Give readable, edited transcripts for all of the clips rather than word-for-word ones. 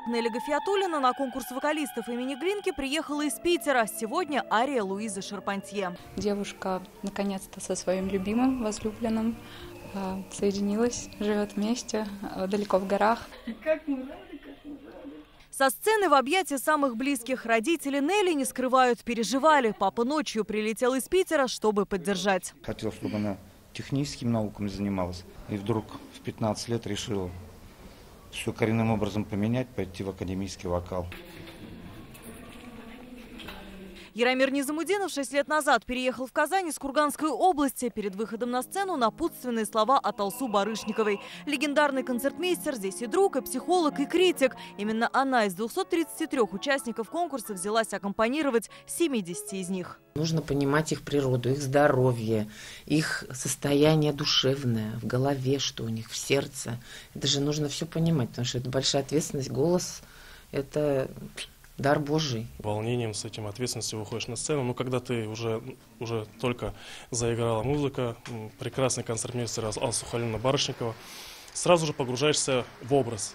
Нелли Гафиатуллина на конкурс вокалистов имени Глинки приехала из Питера. Сегодня ария Луизы Шарпантье. Девушка наконец-то со своим любимым, возлюбленным соединилась, живет вместе, далеко в горах. Со сцены в объятия самых близких родители Нелли не скрывают, переживали. Папа ночью прилетел из Питера, чтобы поддержать. Хотел, чтобы она техническими науками занималась. И вдруг в 15 лет решила все коренным образом поменять, пойти в академический вокал. Яромир Низамудинов 6 лет назад переехал в Казань из Курганской области. Перед выходом на сцену напутственные слова от Алсу Барышниковой. Легендарный концертмейстер, здесь и друг, и психолог, и критик. Именно она из 233 участников конкурса взялась аккомпанировать 70 из них. Нужно понимать их природу, их здоровье, их состояние душевное, в голове, что у них, в сердце. Это же нужно все понимать, потому что это большая ответственность, голос – это дар Божий. Волнением, с этим ответственностью выходишь на сцену. Но когда ты уже только заиграла музыка, прекрасный концертмейстер Алсу Халиловна Барышникова, сразу же погружаешься в образ.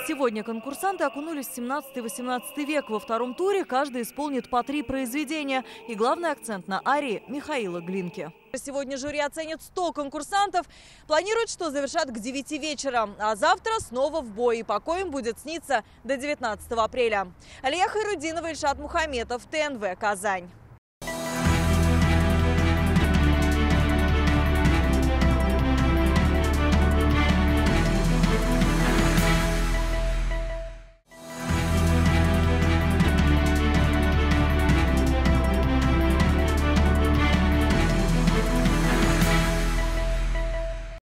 Сегодня конкурсанты окунулись в 17-18 век. Во втором туре каждый исполнит по 3 произведения. И главный акцент на арии Михаила Глинки. Сегодня жюри оценит 100 конкурсантов. Планируют, что завершат к 9 вечера. А завтра снова в бой. И покой им будет сниться до 19 апреля. Алия Хайрудинова, Ильшат Мухаметов, ТНВ, Казань.